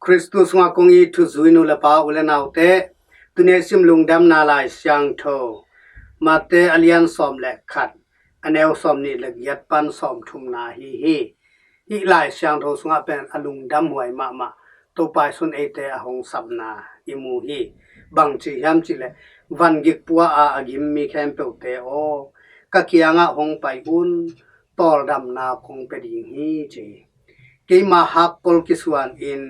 Christus nga kong i tu zuinu la pa ulen autte tune sim lungdam na lai siang tho mate alian som le khat anel som ni le yat pan som thum na hi lai siang tho sunga pen alungdam huai ma to pai sun ete ahong sabna imu hi bang chi yam chi le van gik puwa a agim mi khem pe te o ka kianga hong pai un tol dam na kong pe ding hi chi ke ma hak kol kiswan in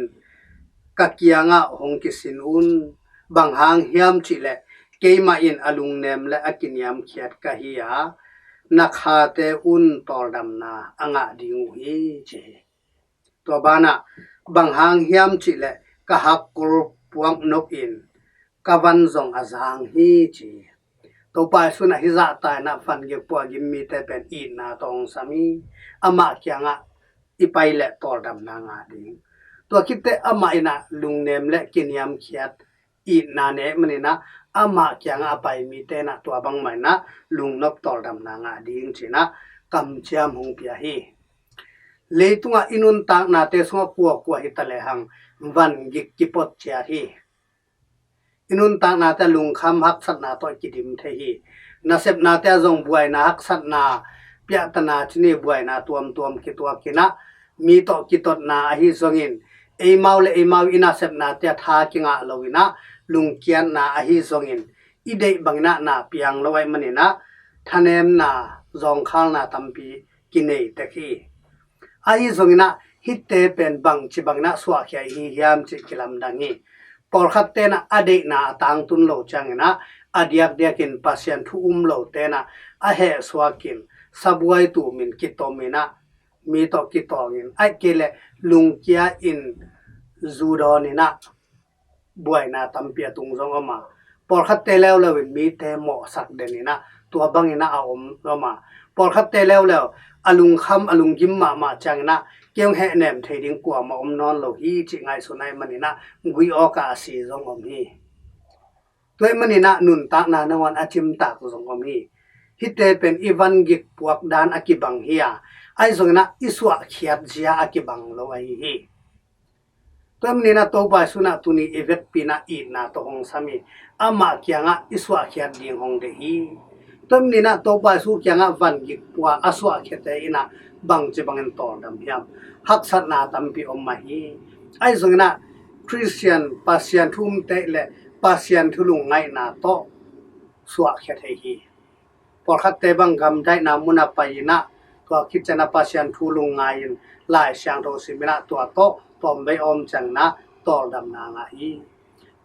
kakianga hong kisin un bang hang hiam chi le keima in alung nem le akiniam khiat ka hiya nakhate un tol dam na anga ding hi che to bana bang hang hiam chi le ka hak kol puang nok in kawan zong azang hi chi to pa suna hiza ta na fan ge po gi mi te pen i na tong sami ama kyanga ipai le tol dam na nga dingตัวคิดแต่อามาอินะลุงเนมและกินยำเขียดอีนาเนมันนี่นะอามาเกียงอาไปมีแต่นะตัวบางใหม่นะลุงนกตอลดำนางาดิ้งสินะกำเชียมหงเปียฮีเลยตัวอินุนตากนาเตสงกัวกัวฮิตะเลหังวันกิกกิปดเชียฮีอินุนตากนาเตลุงคำฮักสัตนาตัวกิดิมเทฮีนาเซบนาเตจงบวยนาฮักสัตนาเปียตนาชนีบวยนาตัวกิตัวกินะมีต่อกิตดนาฮิซงอินเอมาเลเอมาอินาเซบนาเตียทากิงะโลวินะลุงเกียนนาอหิซงอินอีเดบังนาเปียงโลไวมันนี่นะทะเนมนาจองข้างนาตัมปีกินเนตะคีอหิซงอินะฮิตเตเป็นบังจิบังนาสวะเขียฮิยามจิกิลัมดังงี้ปอลขัดเตนะอเดนาตังตุนโลจังนะอดียกเดียกินปัสยันทุอุมโลเตนะอเหสวะกินสับไวตูมินกิโตมินะมีต่อกิตองินไอเกเลลุงเกียอินจูดอนี่นะบวยนาตัมเปียตุงจงอมาปอลคัดเตแล้วเลยมีเตหมอสักเดนี่นะตัวบังอินะอาอมอมาปอลคัดเตแล้วอลุงคำอลุงยิมมาจังนะเกี่ยวแห่แหนมเทดิงกัวมาอมนอนโลฮีจิไงสุนัยมันนี่นะกุยออกาสีจงอมฮีตัวมันนี่นะนุนตากนานวันอาจิมตากจงอมฮีฮิเตเป็นอีวันกิกพวกดานอากิบังเฮียไอ้ส่วนนั้นอิสวะเขียดเจียอากิบังโลไอฮีตัวมันนะตัวไปสุนัขตัวนี้เอเวตปีน่าอีน่าตัวของสามีอามาเกียงอ่ะอิสวะเขียดดิ่งของเดฮีตัวมันนะตัวไปสุเกียงอ่ะวันกิกว่าอิสวะเขียดเองนะบังจะบังเงินต่อดำเฮียมฮักสัตนาตัมปีอมมาฮีไอ้ส่วนนั้นคริสเตียนปัสยันทุ่มเตะและปัสยันทุลุงไงน่าโตสวะเขียดฮีพอขัดเตบังกำได้นามุนาไปนะตัวคิดจะนับปัสยันทุลุงไงหลายเสียงโทสิมินะตัวโตตอมใบอมจังนะตอลดำนางอี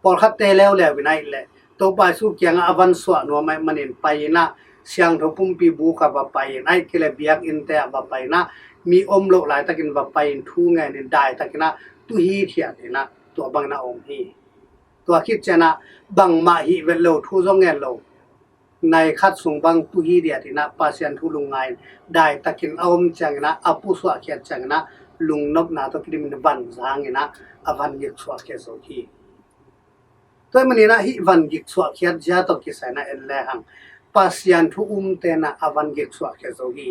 พอขัดเตแล้ววินัยแหละตัวไปสู้เกียงอวันสวนัวไม่มันเห็นไปนะเสียงทปุ่มปีบุกบับไปไอ้กิเลเบียกอินเตะบับไปนะมีอมโลหลายตะกินบับไปทูไงเนี่ยได้ตะกินนะตุฮีเทียนนะตัวบังนะอมฮีตัวคิดจะนะบังมาฮีเวลโลทูจงเงินโลในคัดส่งบังตุฮีเดียที่นะปัสยันทุลุงไงได้ตะกินอมจังนะอปุสวะเขียนจังนะลุงนกนาตัวกิมนวันจางนะอวันยิกสวะเขียโซฮีตัวมันนี่นะฮิวันยิกสวะเขียนจ้าตัวกิสายนะเอลเลหังปัสยันทุเตนะอวันยิกสวะเขียโซฮี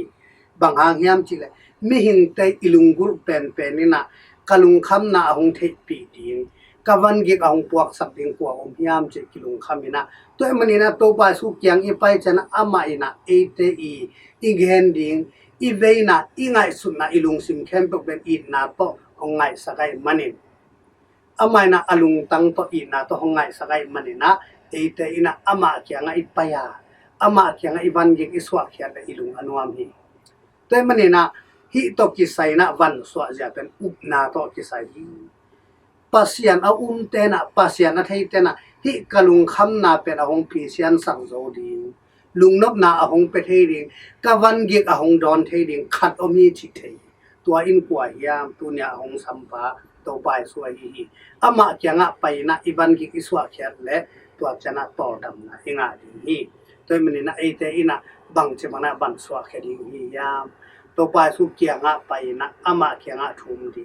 บางหางยามจิเลมิหิงเตอิลุงกุลเป็นนี่นะกะลุงคำนาหงเทปีดิงกะวันยิกหงปวกสับดิงปวกอมยามจิกิลุงคำนี่นะตัวมันนี่นะตัวไปสุกยังอีไปจะนะอามาอินะเอเตอีเกนดิงอีเวนะอีไงสุดนะอีลุงซิมเข้มเป็นอีนาโตของไงสักไงมันนี่อามานะอลุงตั้งโตอีนาโตของไงสักไงมันนี่นะเอเตอีนะอามาเกียงอีปยาอามาเกียงอีวันยิกอีสวะเขียนอีลุงอนุามฮีตัวมันนี่นะฮิโตกิไซนะวันสวะจะเป็นอุปนาโตกิไซฮีปัสยันเอาเตนะปัสยันนะเทเตนะฮิกะลุงคำนาเป็นองพิเศษสังโจดีลุงนบนาหงไปเทดิงกะวันกิกหงดอนเทดิงขัดอมีจิเทตัวอินกว่ายามตัวเนี่ยหงสัมปะตัวไปสวยฮีอามาเกียงะไปนะอีวันกิกอิสวะเขียนและตัวจะนะต่อดำนะอิงาดีฮีตัวมันนี่นะเอเตอินะบังจะมานะบันสวะเขียดิฮียามตัวไปสุเกียงะไปนะอามาเกียงะทุมดิ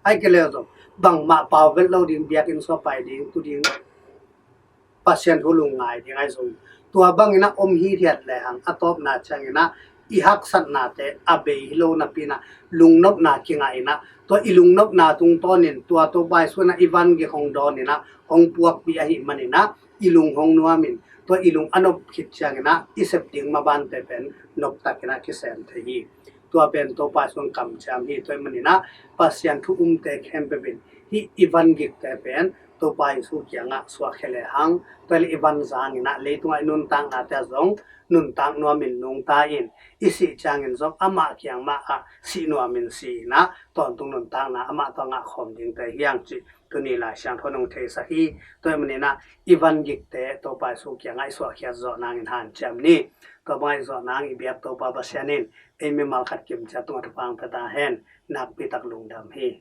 ไอ้เกลียวจบังมาเป่าเวลเราดิงเบียกินสวะไปดิงตัวดิงปัสยันทุลุงไงดิงไอ้ส่งตัวบังนะอมฮีเทียดแหละหังอตอบนาจังนะ i hak sat na te abe lo na pina lungnop na kinga ina to ilungnop na tung tonin tua to bai suna ivan ge hong don ina hong puak bi a hi manina ilung hong nuamin to ilung anop khit changina isep ding ma ban te pen nop takina ki sem thei tua pen to pa sun kam cham hi toy manina pasian thu te khem pe bin hi ivan ge te pen to pai su kyanga swa khele hang toil ivan zang ina le tunga nun tang na ta zong nun tang no min nung ta in isi changin zok ama kyang ma a si no min si na ton tung nun tang na ama to nga khom ding te hiang chi tuni la sang thonong the sa hi toy manina ivan ge te to pai su kyanga swa khya zo nang in han cham ni to bai zo nang i biak to pa ba sianin emi mal khat kim cha tu pang ta hen nak pi tak lung dam hi